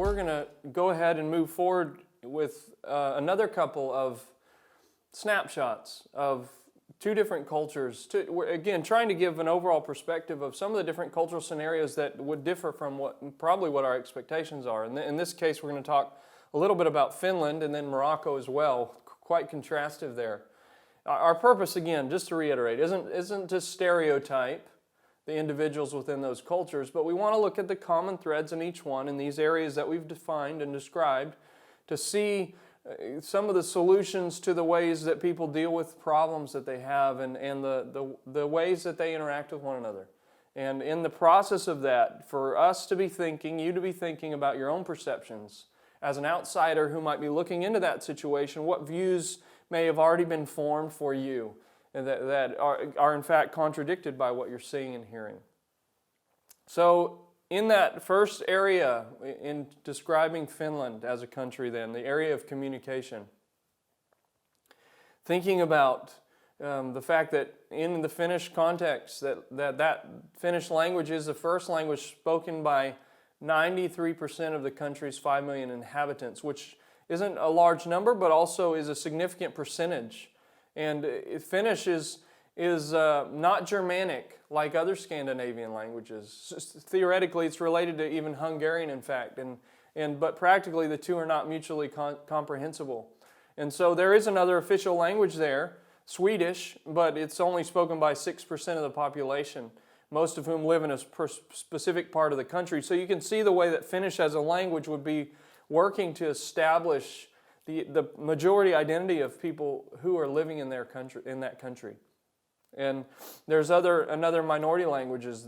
we're going to go ahead and move forward with another couple of snapshots of two different cultures. We're, again, trying to give an overall perspective of some of the different cultural scenarios that would differ from probably what our expectations are. In this case, we're going to talk a little bit about Finland and then Morocco as well. Quite contrastive there. Our purpose, again, just to reiterate, isn't to stereotype the individuals within those cultures, but we want to look at the common threads in each one in these areas that we've defined and described to see some of the solutions to the ways that people deal with problems that they have and the ways that they interact with one another. And in the process of that, for us to be thinking, you to be thinking about your own perceptions as an outsider who might be looking into that situation, what views may have already been formed for you and that are in fact contradicted by what you're seeing and hearing. So in that first area, in describing Finland as a country then, the area of communication, thinking about the fact that in the Finnish context, that Finnish language is the first language spoken by 93% of the country's 5 million inhabitants, which isn't a large number, but also is a significant percentage. And Finnish is not Germanic like other Scandinavian languages. Theoretically, it's related to even Hungarian, in fact, but practically the two are not mutually comprehensible. And so there is another official language there, Swedish, but it's only spoken by 6% of the population, most of whom live in a specific part of the country. So you can see the way that Finnish as a language would be working to establish the majority identity of people who are living in their country, in that country. And there's another minority languages,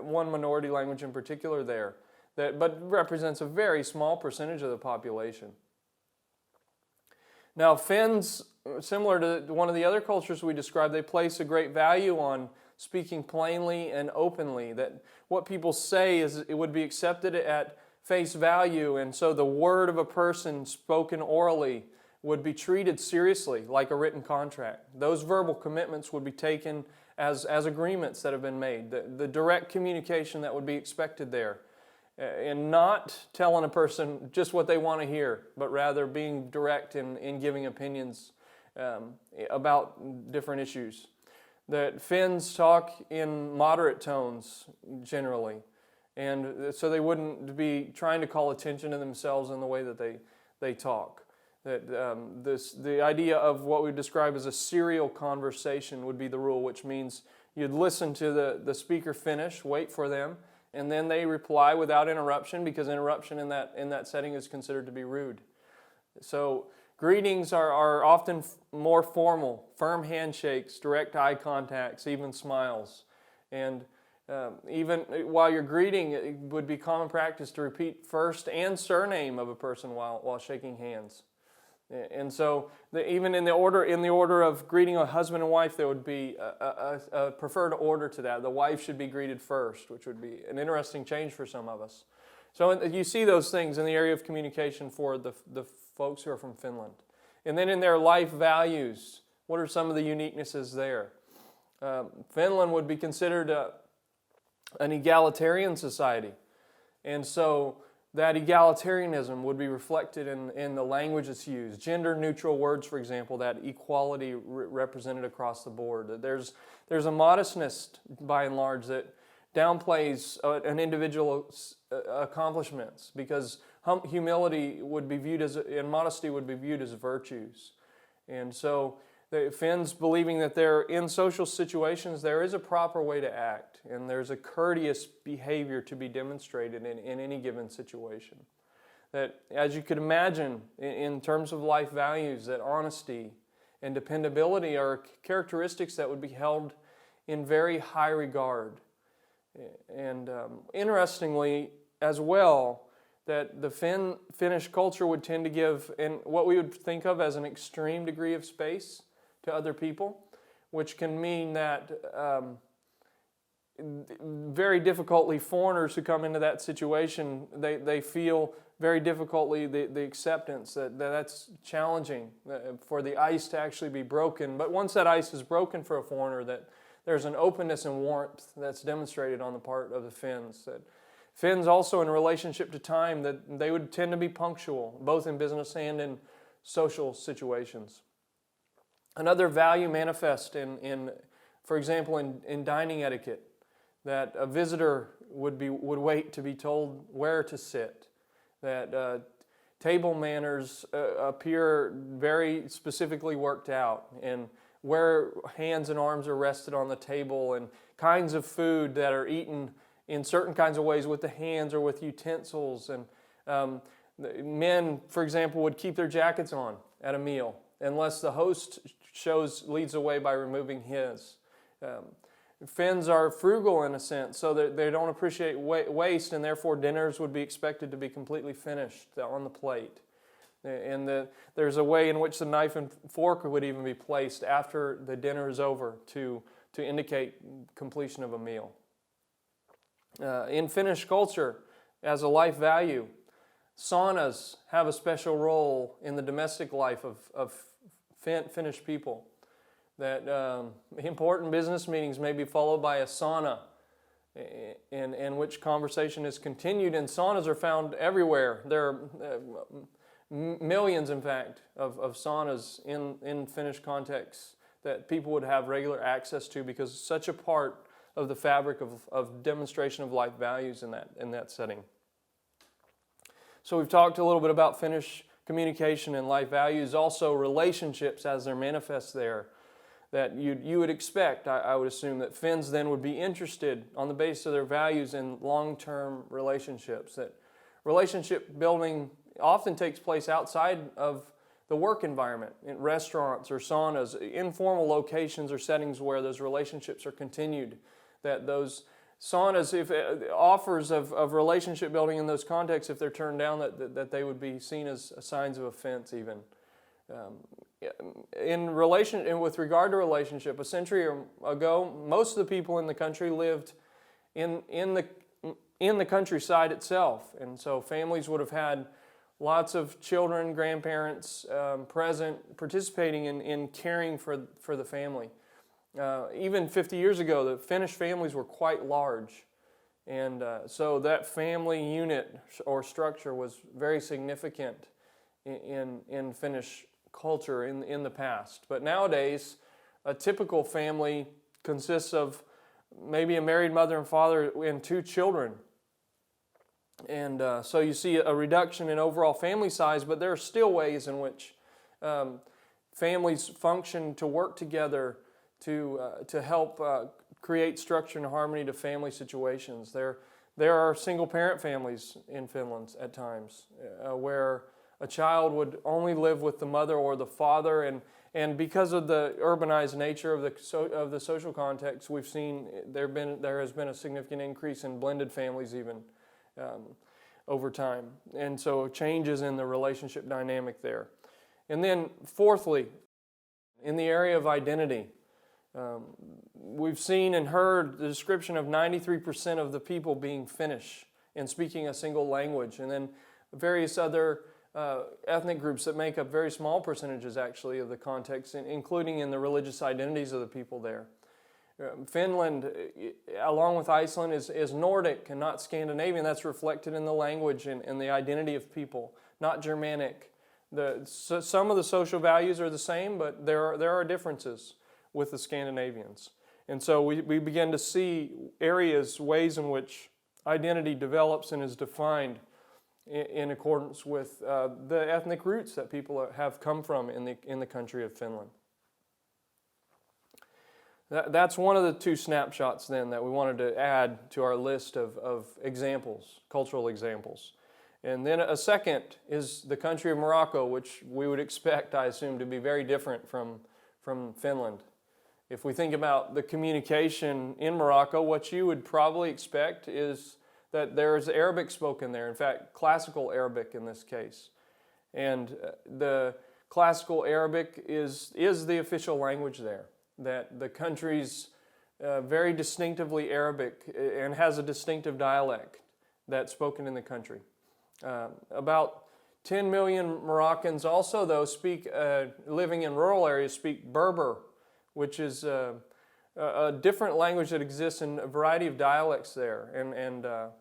one minority language in particular there, but represents a very small percentage of the population. Now Finns, similar to one of the other cultures we described, they place a great value on speaking plainly and openly, that what people say it would be accepted at face value, and so the word of a person spoken orally would be treated seriously like a written contract. Those verbal commitments would be taken as agreements that have been made, the direct communication that would be expected there, and not telling a person just what they want to hear, but rather being direct in giving opinions about different issues. That Finns talk in moderate tones generally, and so they wouldn't be trying to call attention to themselves in the way that they talk. That the idea of what we describe as a serial conversation would be the rule, which means you'd listen to the speaker finish, wait for them, and then they reply without interruption, because interruption in that setting is considered to be rude. So greetings are often more formal, firm handshakes, direct eye contacts, even smiles. And even while you're greeting, it would be common practice to repeat first and surname of a person while shaking hands. And so even in the order of greeting a husband and wife, there would be a preferred order to that. The wife should be greeted first, which would be an interesting change for some of us. So you see those things in the area of communication for the folks who are from Finland. And then in their life values, what are some of the uniquenesses there? Finland would be considered an egalitarian society. And so that egalitarianism would be reflected in the language that's used. Gender-neutral words, for example, that equality represented across the board. That there's a modestness, by and large, that downplays an individual's accomplishments, because humility would be viewed as, and modesty would be viewed as virtues. And so the Finns, believing that in social situations there is a proper way to act, and there's a courteous behavior to be demonstrated in any given situation. That, as you could imagine, in terms of life values, that honesty and dependability are characteristics that would be held in very high regard. And interestingly, as well, that the Finnish culture would tend to give in what we would think of as an extreme degree of space to other people, which can mean that very difficultly foreigners who come into that situation, they feel very difficultly the acceptance that's challenging for the ice to actually be broken. But once that ice is broken for a foreigner, that there's an openness and warmth that's demonstrated on the part of the Finns. That Finns also, in relationship to time, that they would tend to be punctual, both in business and in social situations. Another value manifest for example, in dining etiquette, that a visitor would wait to be told where to sit, that table manners appear very specifically worked out, and where hands and arms are rested on the table, and kinds of food that are eaten in certain kinds of ways with the hands or with utensils. And men, for example, would keep their jackets on at a meal unless the host leads the way by removing his. Finns are frugal in a sense, so that they don't appreciate waste, and therefore dinners would be expected to be completely finished on the plate. And there's a way in which the knife and fork would even be placed after the dinner is over to indicate completion of a meal. In Finnish culture, as a life value, saunas have a special role in the domestic life of Finnish people. That important business meetings may be followed by a sauna, in which conversation is continued. And saunas are found everywhere. There are millions, in fact, of saunas in Finnish contexts that people would have regular access to, because it's such a part of the fabric of demonstration of life values in that setting. So we've talked a little bit about Finnish communication and life values, also relationships as they're manifest there. That you would expect, I would assume, that Finns then would be interested on the basis of their values in long-term relationships. That relationship building often takes place outside of the work environment, in restaurants or saunas, informal locations or settings where those relationships are continued. That those saunas, if offers of relationship building in those contexts, if they're turned down, that they would be seen as signs of offense even. With regard to relationship, a century ago, most of the people in the country lived in the countryside itself, and so families would have had lots of children, grandparents present, participating in caring for the family. Even 50 years ago, the Finnish families were quite large, and so that family unit or structure was very significant in Finnish culture in the past. But nowadays, a typical family consists of maybe a married mother and father and 2 children. And so you see a reduction in overall family size, but there are still ways in which families function to work together to help create structure and harmony to family situations. There are single-parent families in Finland at times where a child would only live with the mother or the father, and because of the urbanized nature of the social context, we've seen there has been a significant increase in blended families even over time, and so changes in the relationship dynamic there. And then fourthly, in the area of identity, we've seen and heard the description of 93% of the people being Finnish and speaking a single language, and then various other ethnic groups that make up very small percentages actually of the context, including in the religious identities of the people there. Finland, along with Iceland, is Nordic and not Scandinavian. That's reflected in the language and the identity of people, not Germanic. Some of the social values are the same, but there are differences with the Scandinavians. And so we begin to see ways in which identity develops and is defined in accordance with the ethnic roots that people have come from in the country of Finland. That's one of the 2 snapshots then that we wanted to add to our list of examples, cultural examples. And then a second is the country of Morocco, which we would expect, I assume, to be very different from Finland. If we think about the communication in Morocco, what you would probably expect is that there is Arabic spoken there, in fact, classical Arabic in this case. And the classical Arabic is the official language there, that the country's very distinctively Arabic and has a distinctive dialect that's spoken in the country. About 10 million Moroccans also, though, living in rural areas, speak Berber, which is a different language that exists in a variety of dialects there.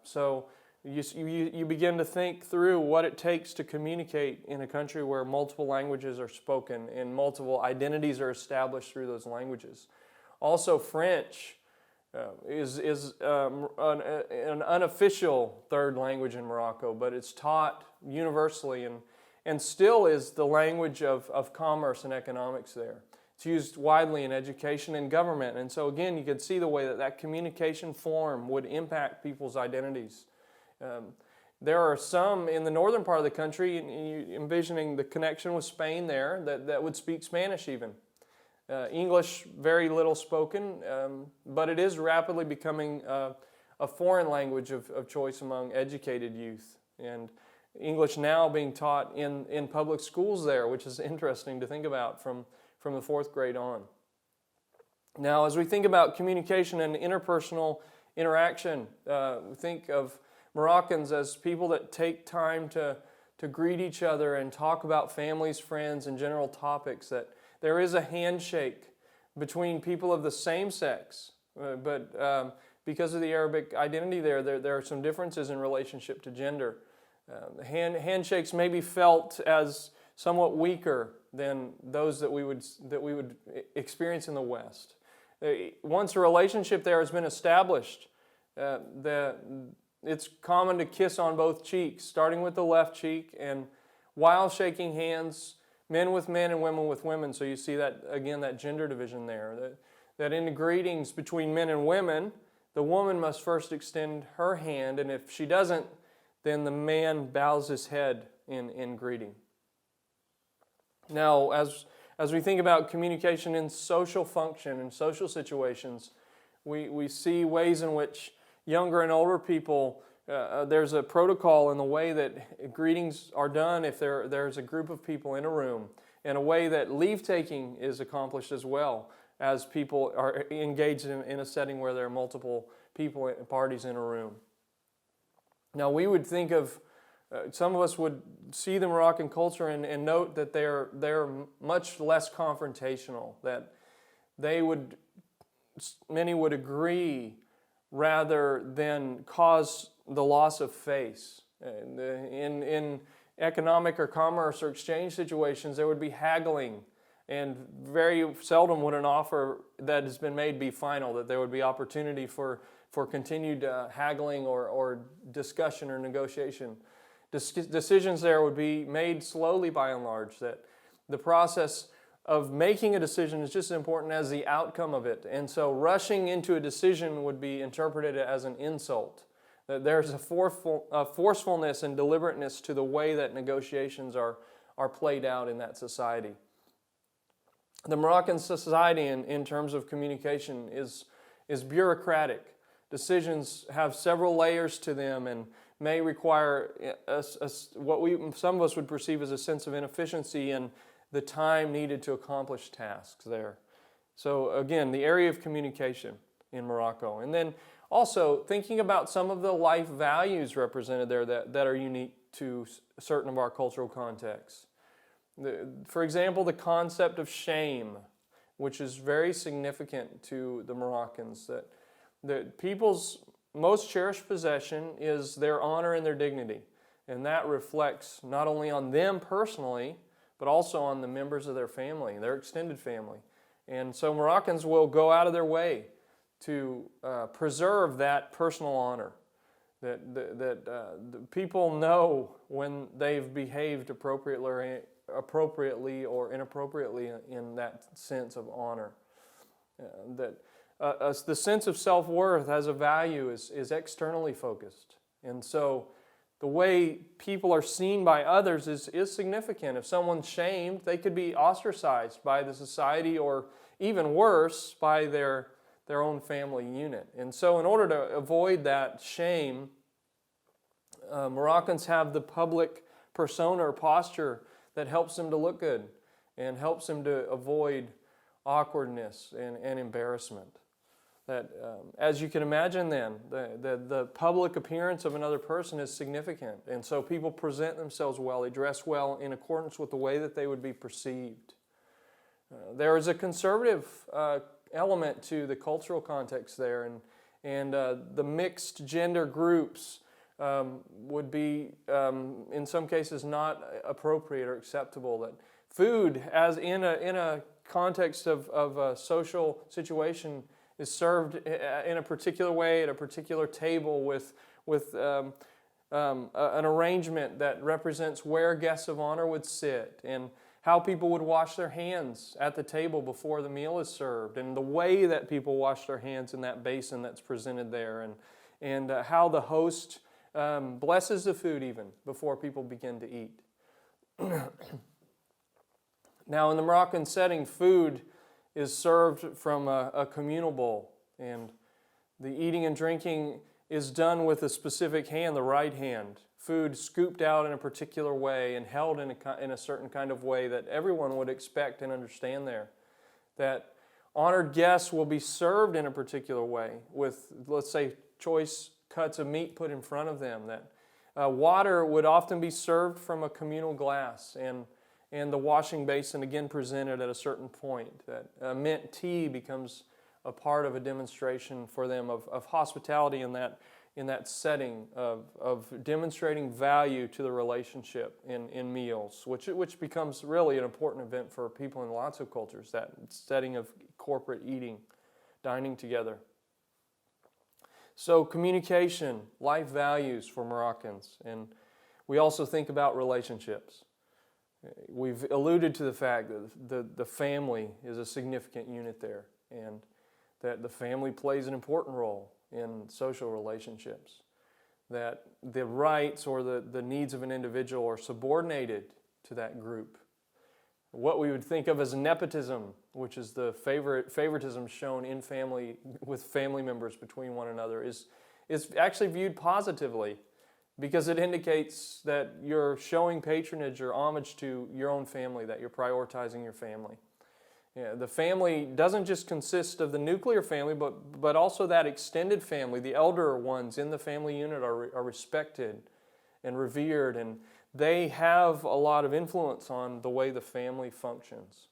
So You begin to think through what it takes to communicate in a country where multiple languages are spoken and multiple identities are established through those languages. Also, French is an unofficial third language in Morocco, but it's taught universally and still is the language of commerce and economics there. It's used widely in education and government. And so again, you could see the way that communication form would impact people's identities. There are some in the northern part of the country, envisioning the connection with Spain there, that would speak Spanish even. English, very little spoken, but it is rapidly becoming a foreign language of choice among educated youth. And English now being taught in public schools there, which is interesting to think about from the fourth grade on. Now, as we think about communication and interpersonal interaction, we think of Moroccans as people that take time to greet each other and talk about families, friends, and general topics, that there is a handshake between people of the same sex, but because of the Arabic identity there are some differences in relationship to gender. Handshakes may be felt as somewhat weaker than those that we would experience in the West. Once a relationship there has been established, it's common to kiss on both cheeks, starting with the left cheek, and while shaking hands, men with men and women with women. So you see that, again, that gender division there. That in the greetings between men and women, the woman must first extend her hand, and if she doesn't, then the man bows his head in greeting. Now, as we think about communication in social function and social situations, we see ways in which younger and older people, there's a protocol in the way that greetings are done if there's a group of people in a room, and a way that leave-taking is accomplished as well, as people are engaged in a setting where there are multiple people, parties in a room. Now, we would think of, some of us would see the Moroccan culture and note that they're much less confrontational, that many would agree rather than cause the loss of face. In economic or commerce or exchange situations, there would be haggling, and very seldom would an offer that has been made be final, that there would be opportunity for continued haggling or discussion or negotiation. Decisions there would be made slowly by and large, that the process of making a decision is just as important as the outcome of it. And so rushing into a decision would be interpreted as an insult. That there's a forcefulness and deliberateness to the way that negotiations are played out in that society. The Moroccan society in terms of communication is bureaucratic. Decisions have several layers to them and may require what some of us would perceive as a sense of inefficiency and the time needed to accomplish tasks there. So again, the area of communication in Morocco. And then also thinking about some of the life values represented there that are unique to certain of our cultural contexts. For example, the concept of shame, which is very significant to the Moroccans, that people's most cherished possession is their honor and their dignity. And that reflects not only on them personally, but also on the members of their family, their extended family. And so Moroccans will go out of their way to preserve that personal honor, that people know when they've behaved appropriately or inappropriately in that sense of honor. The sense of self-worth as a value is externally focused. And so the way people are seen by others is significant. If someone's shamed, they could be ostracized by the society, or even worse, by their own family unit. And so in order to avoid that shame, Moroccans have the public persona or posture that helps them to look good and helps them to avoid awkwardness and embarrassment. That, as you can imagine then, the public appearance of another person is significant. And so people present themselves well, they dress well in accordance with the way that they would be perceived. There is a conservative element to the cultural context there, and the mixed gender groups would be, in some cases, not appropriate or acceptable. That food, as in a context of a social situation, is served in a particular way at a particular table with an arrangement that represents where guests of honor would sit and how people would wash their hands at the table before the meal is served, and the way that people wash their hands in that basin that's presented there, and how the host blesses the food even before people begin to eat. Now, in the Moroccan setting, food is served from a communal bowl, and the eating and drinking is done with a specific hand, the right hand. Food scooped out in a particular way and held in a certain kind of way that everyone would expect and understand there. That honored guests will be served in a particular way with, let's say, choice cuts of meat put in front of them. That water would often be served from a communal glass, and the washing basin again presented at a certain point. That mint tea becomes a part of a demonstration for them of hospitality in that setting of demonstrating value to the relationship in meals, which becomes really an important event for people in lots of cultures, that setting of corporate eating, dining together. So communication, life values for Moroccans, and we also think about relationships. We've alluded to the fact that the family is a significant unit there, and that the family plays an important role in social relationships, that the rights or the needs of an individual are subordinated to that group. What we would think of as nepotism, which is the favoritism shown in family with family members between one another, is actually viewed positively, because it indicates that you're showing patronage or homage to your own family, that you're prioritizing your family. Yeah, the family doesn't just consist of the nuclear family, but also that extended family. The elder ones in the family unit are respected and revered, and they have a lot of influence on the way the family functions.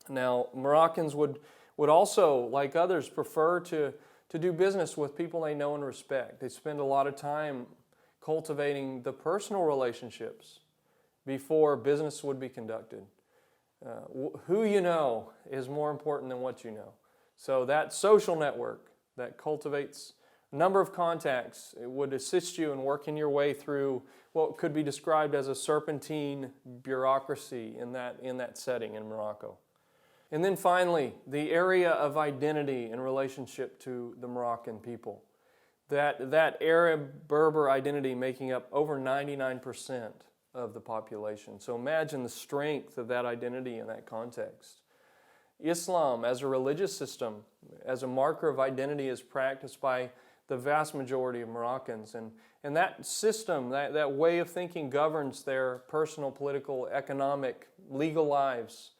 Now, Moroccans would also, like others, prefer to do business with people they know and respect. They spend a lot of time cultivating the personal relationships before business would be conducted. Who you know is more important than what you know. So that social network that cultivates a number of contacts, it would assist you in working your way through what could be described as a serpentine bureaucracy in that setting in Morocco. And then finally, the area of identity in relationship to the Moroccan people. That Arab Berber identity making up over 99% of the population. So imagine the strength of that identity in that context. Islam as a religious system, as a marker of identity, is practiced by the vast majority of Moroccans. And that system, that way of thinking governs their personal, political, economic, legal lives.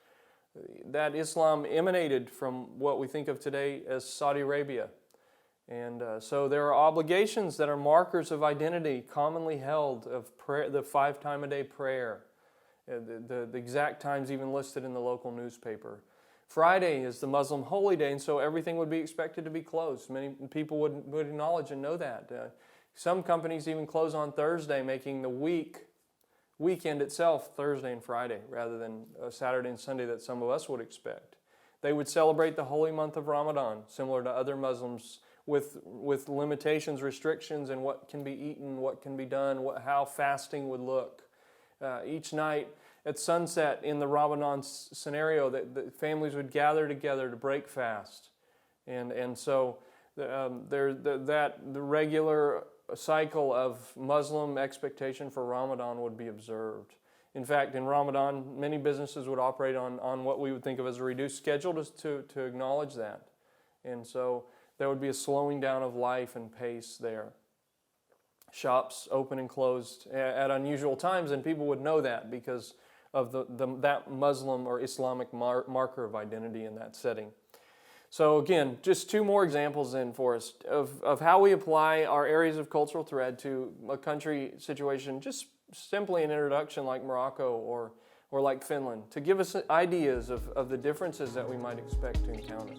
That Islam emanated from what we think of today as Saudi Arabia. And so there are obligations that are markers of identity commonly held, of prayer, the 5-time-a-day prayer, the exact times even listed in the local newspaper. Friday is the Muslim holy day, and so everything would be expected to be closed. Many people would acknowledge and know that. Some companies even close on Thursday, making the weekend itself Thursday and Friday rather than Saturday and Sunday that some of us would expect. They would celebrate the holy month of Ramadan, similar to other Muslims, with limitations, restrictions, and what can be eaten, what can be done, how fasting would look. Each night at sunset in the Ramadan scenario, the families would gather together to break fast. And so the regular cycle of Muslim expectation for Ramadan would be observed. In fact, in Ramadan, many businesses would operate on what we would think of as a reduced schedule to acknowledge that. And so there would be a slowing down of life and pace there. Shops open and closed at unusual times, and people would know that because of that Muslim or Islamic marker of identity in that setting. So again, just 2 more examples then for us of how we apply our areas of cultural thread to a country situation, just simply an introduction like Morocco or like Finland, to give us ideas of the differences that we might expect to encounter.